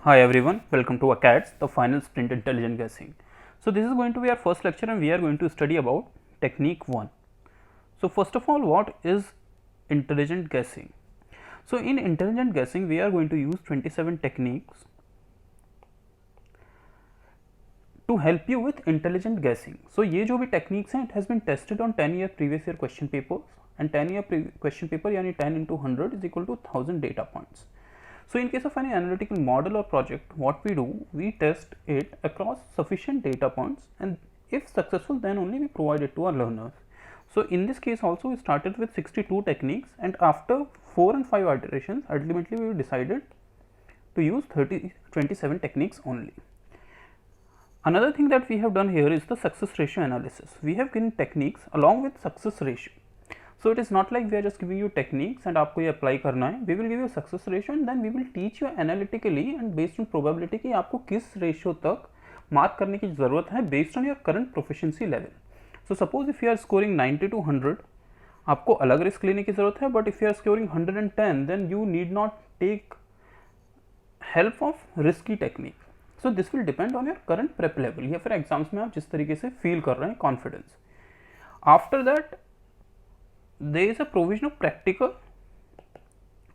Hi everyone, welcome to ACADS, the final sprint intelligent guessing. So this is going to be our first lecture and we are going to study about technique 1. So first of all, what is intelligent guessing? So in intelligent guessing, we are going to use 27 techniques to help you with intelligent guessing. So ये जो भी techniques हैं, it has been tested on 10-year previous year question papers and 10-year question paper यानी 10 into 100 is equal to 1000 data points. So in case of any analytical model or project, what we do, we test it across sufficient data points, and if successful, then only we provide it to our learners. So in this case also, we started with 62 techniques, and after 4 and 5 iterations, ultimately we decided to use 27 techniques only. Another thing that we have done here is the success ratio analysis. We have given techniques along with success ratio. So it is not like we are just giving you techniques and आपको ये apply करना है. We will give you success ratio and then we will teach you analytically and based on probability कि आपको किस ratio तक mark करने की ज़रूरत है based on your current proficiency level. So suppose if you are scoring 90 to 100, आपको अलग रिस्क लेने की ज़रूरत है, but if you are scoring 110, then you need not take help of risky technique. So this will depend on your current prep level या फिर exams में आप जिस तरीके से फील कर रहे हैं confidence. After that there is a provision of practical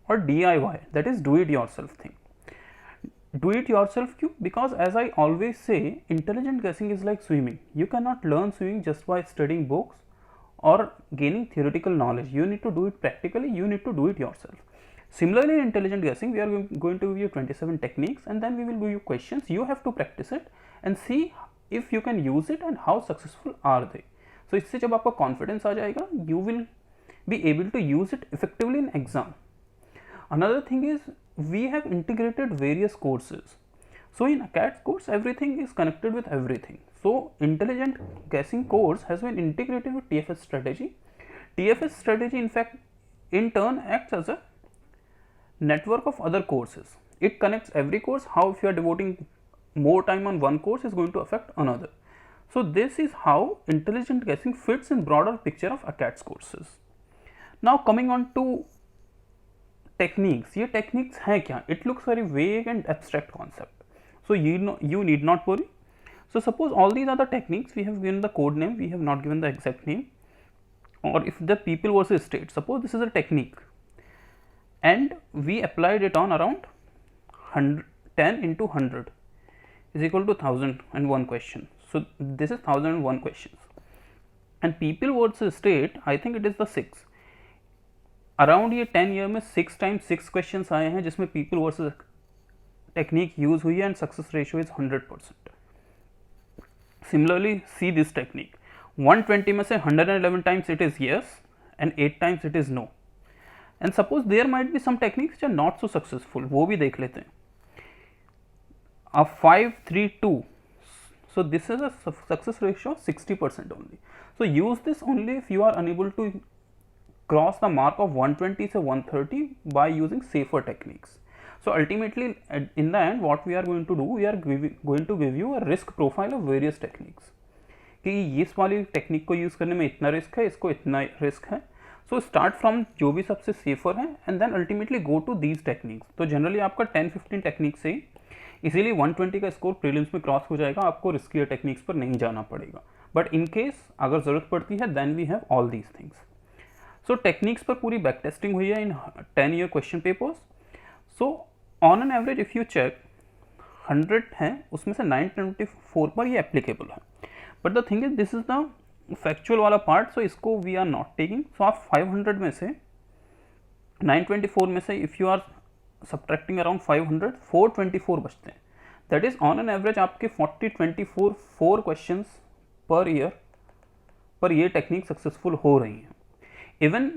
or DIY, that is do it yourself thing. Do it yourself क्यों? Because as I always say, intelligent guessing is like swimming. You cannot learn swimming just by studying books or gaining theoretical knowledge. You need to do it practically, you need to do it yourself. Similarly, in intelligent guessing, we are going to give you 27 techniques and then we will give you questions. You have to practice it and see if you can use it and how successful are they. So इससे जब आपका confidence आ जाएगा, you will be able to use it effectively in exam. Another thing is we have integrated various courses. So in ACADS course, everything is connected with everything. So intelligent guessing course has been integrated with TFS strategy. TFS strategy in fact in turn acts as a network of other courses. It connects every course. How if you are devoting more time on one course is going to affect another. So this is how intelligent guessing fits in broader picture of ACADS courses. Now coming on to techniques. ये techniques हैं क्या? It looks very vague and abstract concept. So you need not worry. So suppose all these are the techniques, we have given the code name, we have not given the exact name. Or if the people versus state, suppose this is a technique and we applied it on around 10 into 100 is equal to 1001 question. So this is 1001 questions. And people versus state, I think it is the 6. Around ये 10 year में 6 times 6 questions आए हैं जिसमें people versus technique use हुई है and success ratio is 100%. Similarly see this technique 120 में से 111 times it is yes and 8 times it is no. And suppose there might be some techniques are not so successful, वो भी देख लेते हैं. अब 5 3 2, so this is a success ratio 60% only. So use this only if you are unable to cross the mark of 120 to 130 by using safer techniques. So ultimately in the end what we are going to do, we are going to give you a risk profile of various techniques कि इस वाली technique को use करने में इतना risk है, इसको इतना रिस्क है. सो स्टार्ट फ्रॉम जो भी सबसे सेफर है and then ultimately go to these techniques. तो जनरली आपका 10-15 टेक्निक से ही इसीलिए 120 का स्कोर प्रीलिम्स में क्रॉस हो जाएगा, आपको रिस्कियर टेक्निक्स पर नहीं जाना पड़ेगा. बट इन केस अगर ज़रूरत पड़ती है then we have all these things. So techniques पर पूरी बैक टेस्टिंग हुई है in 10 year question papers. So on an average if you check 100 हैं उसमें से 924 पर ये एप्लीकेबल है. But the thing is this is the factual वाला पार्ट, सो इसको we are not taking. So आप 500 में से 924 में से if you are subtracting around 500, 424 बचते हैं. That is on an average आपके 4 क्वेश्चन पर ईयर पर ये टेक्निक सक्सेसफुल हो रही हैं. Even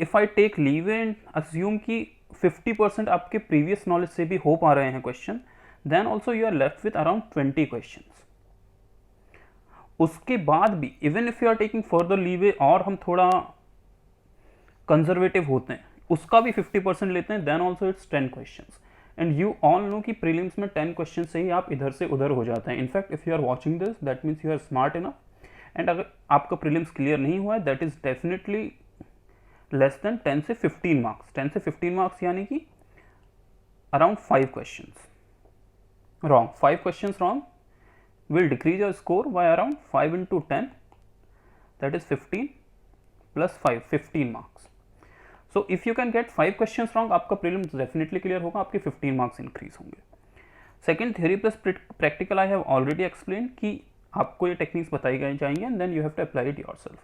if I take leave and assume कि 50% आपके प्रीवियस नॉलेज से भी हो पा रहे हैं question, then also you are left with around 20 question. उसके बाद भी even if you are taking further leeway और हम थोड़ा कंजर्वेटिव होते हैं, उसका भी 50% लेते हैं, then also it's 10 question. And you all know कि प्रीलिम्स में 10 क्वेश्चन से ही आप इधर से उधर हो जाते हैं. In fact if you are watching this that means you are smart enough. And अगर आपका प्रीलिम्स क्लियर नहीं हुआ है that is definitely less than 10 से 15 मार्क्स. 10 से 15 मार्क्स यानी कि around 5 questions. wrong. 5 questions wrong will decrease your score by around 5 into 10, that is 15 plus 5, 15 marks. So if you can get 5 questions wrong, आपका prelims definitely clear होगा, आपके 15 marks increase होंगे. Second, theory plus practical I have already explained कि आपको ये techniques बताई गई जाएंगे and then you have to apply it yourself.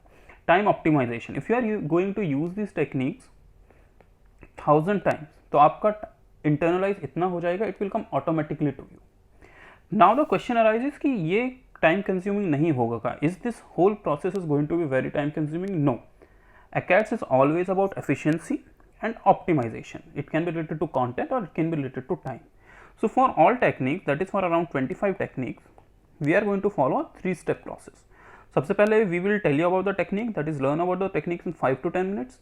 Time optimization, if you are going to use these techniques 1000 times, तो आपका internalize इतना हो जाएगा, it will come automatically to you. Now the question arises कि ये time consuming नहीं होगा. Is this whole process is going to be very time consuming? No. ACATS is always about efficiency and optimization. It can be related to content or it can be related to time. So for all techniques, that is for around 25 techniques, we are going to follow a 3-step process. सबसे पहले we will tell you about the technique, that is learn about the techniques in 5 to 10 minutes.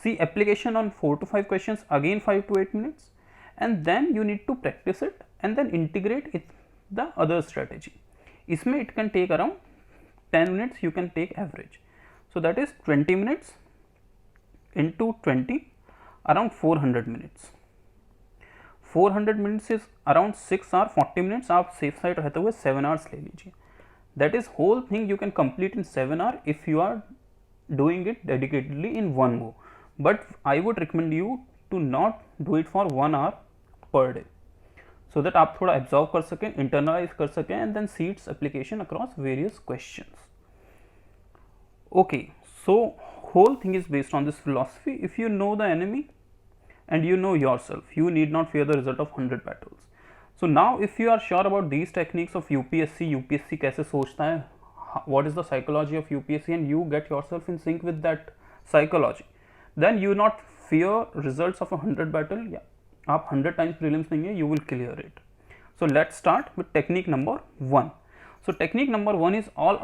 See application on 4 to 5 questions, again 5 to 8 minutes, and then you need to practice it and then integrate it the other strategy. इसमें it can take around 10 minutes, you can take average. So that is 20 minutes into 20, around 400 minutes. 400 minutes is around 6 hours 40 minutes. आप safe side रहते हुए 7 hours ले लीजिए. That is whole thing you can complete in 7 hours if you are doing it dedicatedly in one go. But I would recommend you to not do it for 1 hour per day, so that आप थोड़ा absorb कर सकें, internalize कर सकें and then see its application across various questions. Okay, so whole thing is based on this philosophy. If you know the enemy and you know yourself, you need not fear the result of 100 battles. So now if you are sure about these techniques of UPSC कैसे सोचता है, what is the psychology of UPSC, and you get yourself in sync with that psychology, then you not fear results of a 100 battle. Yeah, आप 100 times prelims देंगे, you will clear it. So let's start with technique number 1. So technique number 1 is all